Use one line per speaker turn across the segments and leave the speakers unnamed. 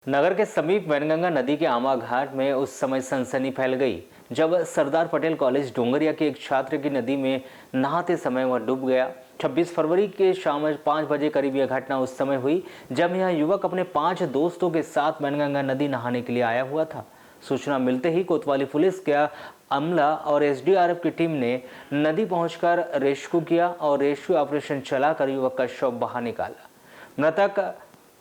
नगर के समीप वैनगंगा नदी के आमा घाट में उस समय सनसनी फैल गई जब सरदार पटेल कॉलेज डोंगरिया के एक छात्र की नदी में नहाते समय वह डूब गया। 26 फरवरी के शाम 5 बजे करीब यह घटना उस समय हुई जब यह युवक अपने 5 दोस्तों के साथ वैनगंगा नदी नहाने के लिए आया हुआ था। सूचना मिलते ही कोतवाली पुलिस का अमला और एसडीआरएफ की टीम ने नदी पहुंचकर रेस्क्यू किया और रेस्क्यू ऑपरेशन चलाकर युवक का शव बाहर निकाला। मृतक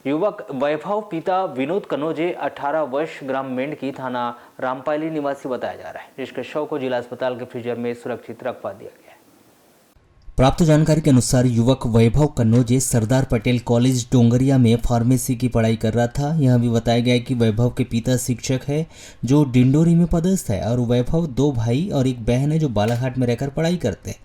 युवक वैभव पिता विनोद कनोजे 18 वर्ष ग्राम मेंढकी थाना रामपाली निवासी बताया जा रहा है, जिसके शव को जिला अस्पताल के फ्रीजर में सुरक्षित रखवा दिया गया है।
प्राप्त जानकारी के अनुसार युवक वैभव कन्नौजे सरदार पटेल कॉलेज डोंगरिया में फार्मेसी की पढ़ाई कर रहा था। यह भी बताया गया है कि वैभव के पिता शिक्षक है जो डिंडोरी में पदस्थ है और वैभव 2 भाई और एक बहन है जो बालाघाट में रहकर पढ़ाई करते हैं।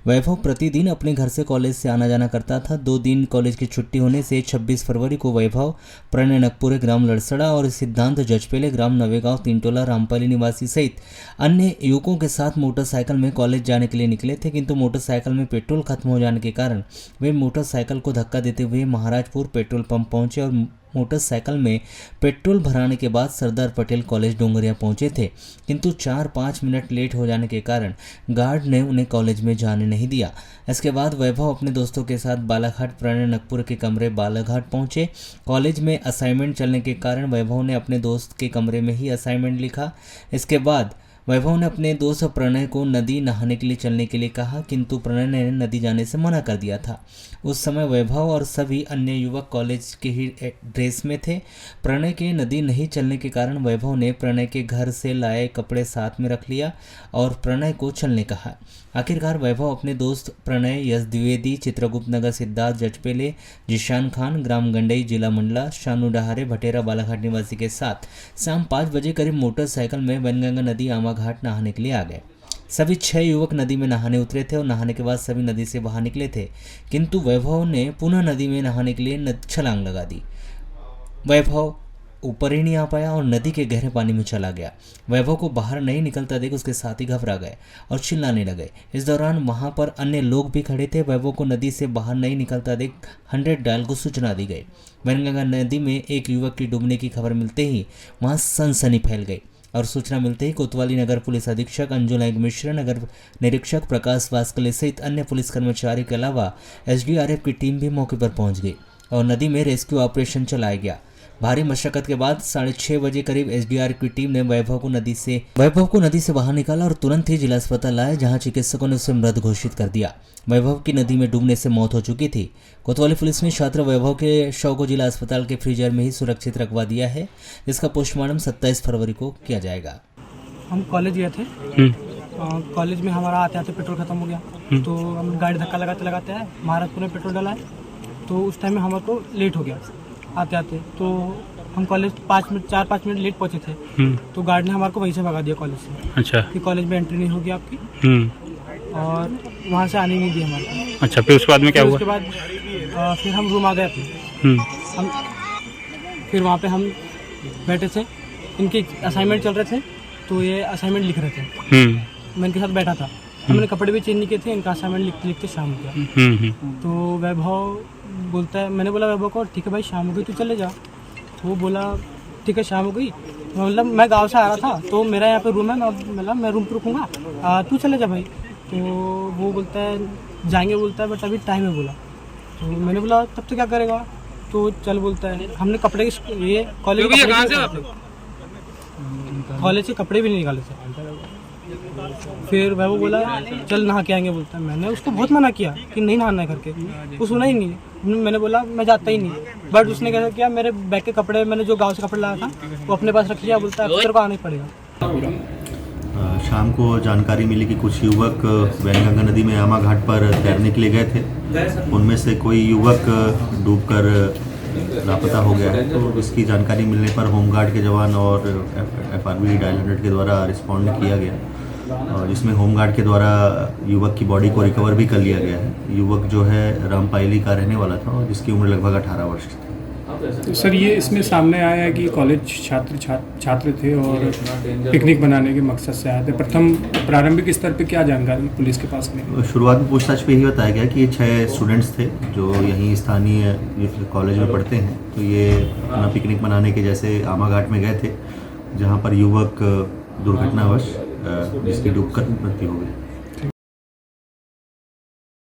वैभव प्रतिदिन अपने घर से कॉलेज से आना जाना करता था। 2 दिन कॉलेज की छुट्टी होने से 26 फरवरी को वैभव प्रणय नकपुरे ग्राम लड़सड़ा और सिद्धांत जजपेले ग्राम नवेगांव तीनटोला रामपाली निवासी सहित अन्य युवकों के साथ मोटरसाइकिल में कॉलेज जाने के लिए निकले थे, किंतु मोटरसाइकिल में पेट्रोल खत्म हो जाने के कारण वे मोटरसाइकिल को धक्का देते हुए महाराजपुर पेट्रोल पंप पहुंचे और मोटरसाइकिल में पेट्रोल भराने के बाद सरदार पटेल कॉलेज डोंगरिया पहुंचे थे, किंतु 4-5 मिनट लेट हो जाने के कारण गार्ड ने उन्हें कॉलेज में जाने नहीं दिया। इसके बाद वैभव अपने दोस्तों के साथ बालाघाट प्रणय नकपुर के कमरे बालाघाट पहुंचे। कॉलेज में असाइनमेंट चलने के कारण वैभव ने अपने दोस्त के कमरे में ही असाइनमेंट लिखा। इसके बाद वैभव ने अपने दोस्त प्रणय को नदी नहाने के लिए चलने के लिए कहा, किंतु प्रणय ने नदी जाने से मना कर दिया था। उस समय वैभव और सभी अन्य युवक कॉलेज के ही ड्रेस में थे। प्रणय के नदी नहीं चलने के कारण वैभव ने प्रणय के घर से लाए कपड़े साथ में रख लिया और प्रणय को चलने कहा। आखिरकार वैभव अपने दोस्त प्रणय, यश द्विवेदी, चित्रगुप्त नगर, सिद्धार्थ जजपेले, जिशान खान ग्राम गंडई जिला मंडला, शानू डहारे भटेरा बालाघाट निवासी के साथ शाम 5 बजे करीब मोटरसाइकिल में वैनगंगा नदी आमा घाट नहाने के लिए आ गए। सभी 6 युवक नदी में नहाने उतरे थे और नहाने के बाद सभी नदी से बाहर निकले थे, किंतु वैभव ने पुनः नदी में नहाने के लिए छलांग लगा दी। वैभव ऊपर ही नहीं आ पाया और नदी के गहरे पानी में चला गया। वैभव को बाहर नहीं निकलता देख उसके साथी घबरा गए और चिल्लाने लगे। इस दौरान वहां पर अन्य लोग भी खड़े थे। वैभव को नदी से बाहर नहीं निकलता देख 100 डायल को सूचना दी गई। वैनगंगा नदी में एक युवक की डूबने की खबर मिलते ही वहां सनसनी फैल गई और सूचना मिलते ही कोतवाली नगर पुलिस अधीक्षक अंजू नायक मिश्र, नगर निरीक्षक प्रकाश वास्कले सहित अन्य पुलिस कर्मचारी के अलावा एसडीआरएफ की टीम भी मौके पर पहुंच गई और नदी में रेस्क्यू ऑपरेशन चलाया गया। भारी मशक्कत के बाद 6:30 बजे करीब एसडीआरएफ की टीम ने वैभव को नदी से बाहर निकाला और तुरंत ही जिला अस्पताल लाया, जहां चिकित्सकों ने उसे मृत घोषित कर दिया। वैभव की नदी में डूबने से मौत हो चुकी थी। कोतवाली पुलिस ने छात्र वैभव के शव को जिला अस्पताल के फ्रीजर में ही सुरक्षित रखवा दिया है, जिसका पोस्टमार्टम 27 फरवरी को किया जाएगा।
हम कॉलेज गए थे। कॉलेज में हमारा आते आते पेट्रोल खत्म हो गया, तो हम गाड़ी धक्का लगाते हैं महाराजपुर में पेट्रोल डाला है, तो उस टाइम में हमारे को लेट हो गया आते आते। तो हम कॉलेज 4-5 मिनट लेट पहुंचे थे, तो गार्ड ने हमारे को वहीं से भगा दिया कॉलेज से। अच्छा। कि कॉलेज में एंट्री नहीं होगी आपकी, और वहाँ से आने नहीं दी हमारे। अच्छा, फिर उसके बाद में क्या हुआ? उसके बाद फिर हम रूम आ गए अपने। हम फिर वहाँ पे हम बैठे थे, इनके असाइनमेंट चल रहे थे, तो ये असाइनमेंट लिख रहे थे। मैं इनके साथ बैठा था, हमने कपड़े भी चेंज नहीं किए थे, इनका असाइनमेंट लिखते शाम हो गया। तो वैभव बोलता है, मैंने बोला वैभव को, ठीक है भाई शाम हो गई, तू चले जा। तो वो बोला ठीक है शाम हो गई। मतलब मैं गांव से आ रहा था, तो मेरा यहाँ पे रूम है, मैं रूम पे रुकूँगा, तू चले जा भाई। तो वो बोलता है जाएंगे, बोलता है बट अभी टाइम है बोला। तो मैंने बोला तब तो क्या करेगा, तो चल बोलता है। हमने कपड़े ये कॉलेज से कपड़े भी नहीं निकाले थे। फिर वह वो बोला चल नहा के आएंगे, बोलता है। मैंने उसको बहुत मना किया कि नहीं नहाना है करके, वो सुना ही नहीं। मैंने बोला मैं जाता ही नहीं, बट उसने कैसा किया, मेरे बैग के कपड़े, मैंने जो गांव से कपड़े लाया था वो अपने पास रख लिया। बोलता है तेरे को आना ही पड़ेगा।
शाम को जानकारी मिली कि कुछ युवक वैनगंगा नदी में आमा घाट पर तैरने के लिए गए थे। उनमें से कोई युवक डूबकर लापता हो गया है, तो इसकी जानकारी मिलने पर होमगार्ड के जवान और FRB डायल 100 के द्वारा रिस्पॉन्ड किया गया, और जिसमें होमगार्ड के द्वारा युवक की बॉडी को रिकवर भी कर लिया गया है। युवक जो है रामपायली का रहने वाला था और जिसकी उम्र लगभग 18 वर्ष थी।
तो सर ये इसमें सामने आया है कि कॉलेज छात्र थे और पिकनिक बनाने के मकसद से आए थे। प्रारंभिक स्तर पे क्या जानकारी पुलिस के पास में?
शुरुआत में पूछताछ पे ही बताया गया कि ये 6 स्टूडेंट्स थे जो यहीं स्थानीय कॉलेज में पढ़ते हैं। तो ये अपना पिकनिक मनाने के जैसे आमा घाट में गए थे, जहाँ पर युवक दुर्घटनावश जिसकी डूबकर मृत्यु हो गई।